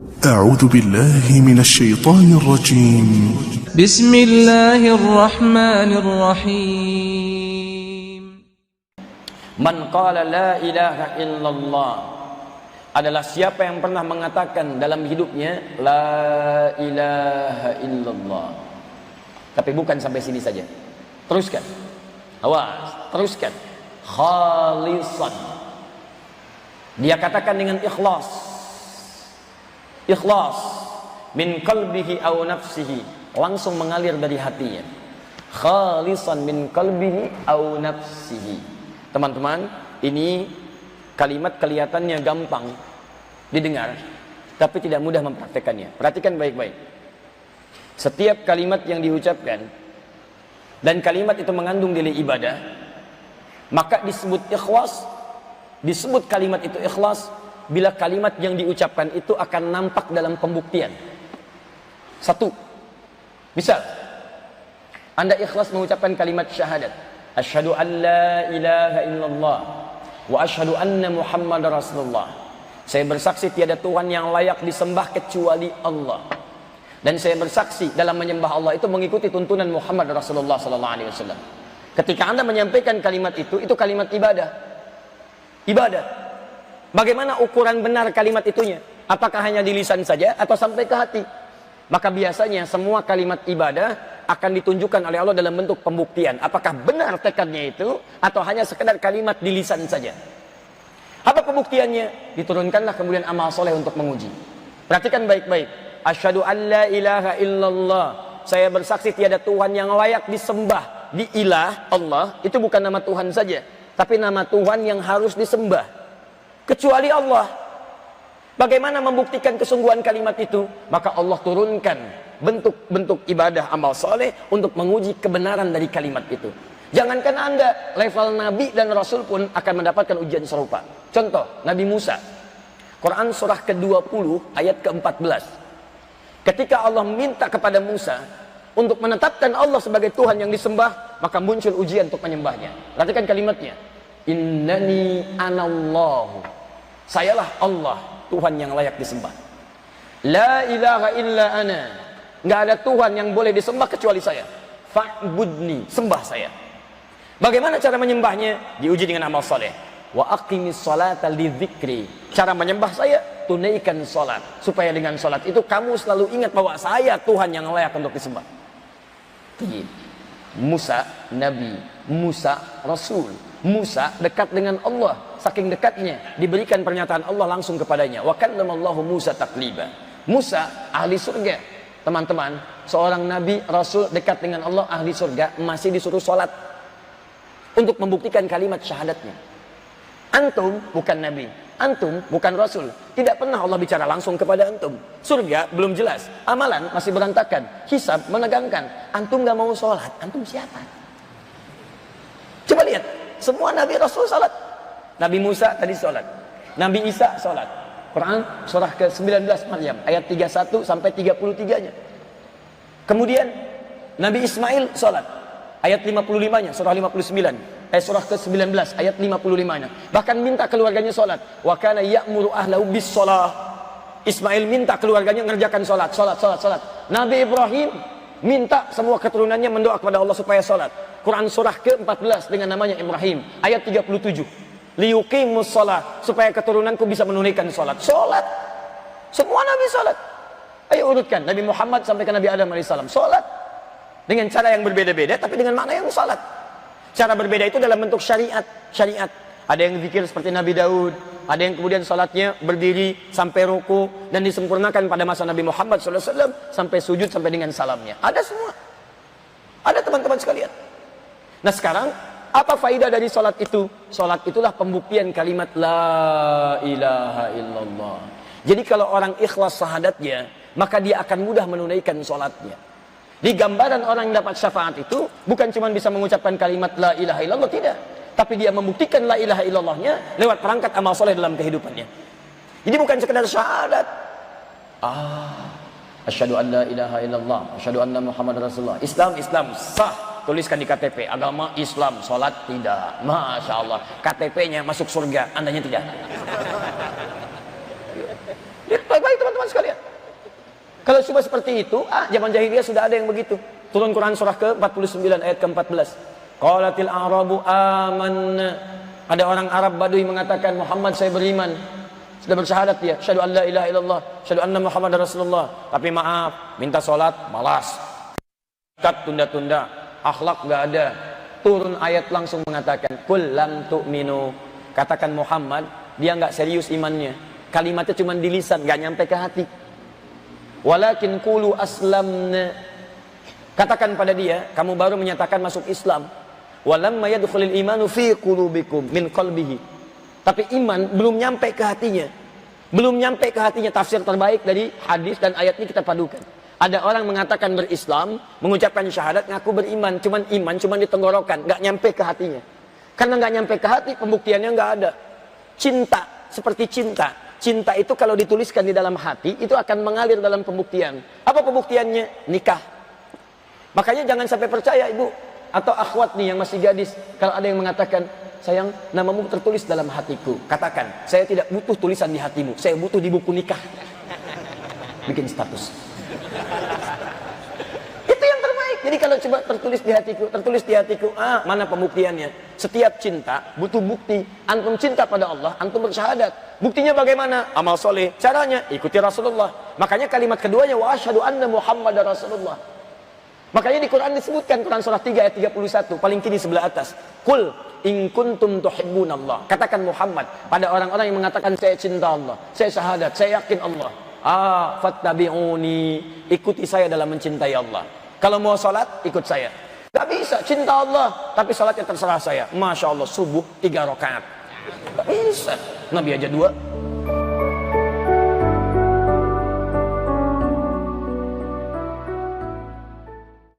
أعوذ بالله من الشيطان الرجيم. بسم الله الرحمن الرحيم. Man qala la ilaha illallah adalah siapa yang pernah mengatakan dalam hidupnya la ilaha illallah. Tapi bukan sampai sini saja. Teruskan. Awas, teruskan. Khalisan. Dia katakan dengan ikhlas. Ikhlas min qalbihi aw nafsihi, langsung mengalir dari hatinya. Khalisan min qalbihi aw nafsihi. Teman-teman, ini kalimat kelihatannya gampang didengar, tapi tidak mudah mempraktekannya. Perhatikan baik-baik. Setiap kalimat yang diucapkan dan kalimat itu mengandung nilai ibadah, maka disebut ikhlas. Disebut kalimat itu ikhlas bila kalimat yang diucapkan itu akan nampak dalam pembuktian. Satu, misal Anda ikhlas mengucapkan kalimat syahadat, asyhadu an la ilaha illallah wa asyhadu anna muhammadar rasulullah. Saya bersaksi tiada Tuhan yang layak disembah kecuali Allah, dan saya bersaksi dalam menyembah Allah itu mengikuti tuntunan Muhammad Rasulullah sallallahu alaihi wasallam. Ketika Anda menyampaikan kalimat itu kalimat ibadah. Ibadah. Bagaimana ukuran benar kalimat itunya? Apakah hanya di lisan saja atau sampai ke hati? Maka biasanya semua kalimat ibadah akan ditunjukkan oleh Allah dalam bentuk pembuktian. Apakah benar tekadnya itu atau hanya sekedar kalimat di lisan saja? Apa pembuktiannya? Diturunkanlah kemudian amal soleh untuk menguji. Perhatikan baik-baik. Asyhadu an la ilaha illallah. Saya bersaksi tiada Tuhan yang layak disembah. Di ilah, Allah, itu bukan nama Tuhan saja, tapi nama Tuhan yang harus disembah kecuali Allah. Bagaimana membuktikan kesungguhan kalimat itu? Maka Allah turunkan bentuk-bentuk ibadah amal soleh untuk menguji kebenaran dari kalimat itu. Jangankan Anda, level Nabi dan Rasul pun akan mendapatkan ujian serupa. Contoh, Nabi Musa. Quran surah ke-20 ayat ke-14. Ketika Allah minta kepada Musa untuk menetapkan Allah sebagai Tuhan yang disembah, maka muncul ujian untuk menyembahnya. Perhatikan kalimatnya. Innani anallahu. Sayalah Allah, Tuhan yang layak disembah. La ilaha illa ana. Nggak ada Tuhan yang boleh disembah kecuali saya. Fa'budni, sembah saya. Bagaimana cara menyembahnya? Diuji dengan amal saleh. Wa aqimis salata lidzikri. Cara menyembah saya, tunaikan salat. Supaya dengan salat itu kamu selalu ingat bahwa saya Tuhan yang layak untuk disembah. Musa Nabi, Musa Rasul. Musa dekat dengan Allah, saking dekatnya diberikan pernyataan Allah langsung kepadanya. Wa kallamallahu Musa takliba. Musa ahli surga. Teman-teman, seorang nabi, rasul dekat dengan Allah, ahli surga, masih disuruh sholat untuk membuktikan kalimat syahadatnya. Antum bukan nabi, antum bukan rasul, tidak pernah Allah bicara langsung kepada antum. Surga belum jelas, amalan masih berantakan, hisab menegangkan. Antum gak mau sholat, antum siapa? Coba lihat, semua nabi rasul salat. Nabi Musa tadi salat. Nabi Isa salat. Quran surah ke-19 Maryam ayat 31 sampai 33-nya. Kemudian Nabi Ismail salat. Ayat 55-nya surah 59. Surah ke-19 ayat 55-nya. Bahkan minta keluarganya salat. Wa kana ya'muru ahlahu bis shalah. Ismail minta keluarganya mengerjakan salat. Nabi Ibrahim minta semua keturunannya mendoa kepada Allah supaya salat. Quran surah ke-14 dengan namanya Ibrahim ayat 37. Liyuqimus shalah, supaya keturunanku bisa menunaikan salat. Salat. Semua nabi salat. Ayo urutkan Nabi Muhammad sampai ke Nabi Adam alaihissalam salat. Dengan cara yang berbeda-beda tapi dengan makna yang salat. Cara berbeda itu dalam bentuk syariat. Ada yang zikir seperti Nabi Daud, ada yang kemudian salatnya berdiri sampai ruku dan disempurnakan pada masa Nabi Muhammad SAW sampai sujud sampai dengan salamnya. Ada semua. Ada teman-teman sekalian. Nah sekarang, apa faidah dari salat itu? Salat itulah pembuktian kalimat la ilaha illallah. Jadi kalau orang ikhlas syahadatnya, maka dia akan mudah menunaikan salatnya. Di gambaran orang yang dapat syafaat itu, bukan cuma bisa mengucapkan kalimat la ilaha illallah, tidak. Tapi dia membuktikan la ilaha illallahnya lewat perangkat amal soleh dalam kehidupannya. Jadi bukan sekedar syahadat. Asyhadu an la ilaha illallah, asyhadu anna Muhammad Rasulullah. Islam sah. Tuliskan di KTP, agama Islam, sholat tidak. Masya Allah, KTP-nya masuk surga, andanya tidak. Baik-baik teman-teman sekalian. tiba-tiba seperti itu, zaman jahiliyah sudah ada yang begitu. Turun Quran surah ke-49 ayat ke-14. Qalatil a'rabu amanna. Ada orang Arab Badui mengatakan, Muhammad saya beriman. Sudah bersyahadat dia, syahadu an la ilaha illallah, syahadu anna Muhammadar Rasulullah. Tapi maaf, minta sholat, malas. Zakat tunda-tunda, akhlak gak ada. Turun ayat langsung mengatakan, kul lam tu'minu. Katakan Muhammad, dia gak serius imannya. Kalimatnya cuma di lisan, gak nyampe ke hati. Walakin qulu aslamna. Katakan pada dia, kamu baru menyatakan masuk Islam. Walamma yadkhulul imanu fi qulubikum min qalbihi. Tapi iman belum nyampe ke hatinya. Belum nyampe ke hatinya. Tafsir terbaik dari hadis dan ayat ini kita padukan. Ada orang mengatakan berislam, mengucapkan syahadat, ngaku beriman. Cuman iman, cuman di tenggorokan, gak nyampe ke hatinya. Karena gak nyampe ke hati, pembuktiannya gak ada. Cinta, seperti cinta. Cinta itu kalau dituliskan di dalam hati, itu akan mengalir dalam pembuktian. Apa pembuktiannya? Nikah. Makanya jangan sampai percaya ibu atau akhwat nih yang masih gadis, kalau ada yang mengatakan, sayang, namamu tertulis dalam hatiku. Katakan, saya tidak butuh tulisan di hatimu, saya butuh di buku nikah. Bikin status. Itu yang terbaik. Jadi kalau coba tertulis di hatiku, mana pembuktiannya? Setiap cinta butuh bukti. Antum cinta pada Allah, antum bersyahadat. Buktinya bagaimana? Amal soleh. Caranya ikuti Rasulullah. Makanya kalimat keduanya, wa asyhadu anna Muhammadar Rasulullah. Makanya di Quran disebutkan, Quran surah 3 ayat 31, paling kiri sebelah atas. Qul in kuntum tuhibbunallah. Katakan Muhammad pada orang-orang yang mengatakan saya cinta Allah, saya syahadat, saya yakin Allah. Fattabi'uni, ikuti saya dalam mencintai Allah. Kalau mau salat, ikut saya. Gak bisa cinta Allah, tapi salatnya terserah saya. Masya Allah, subuh 3 rakaat. Gak bisa. Nabi aja 2.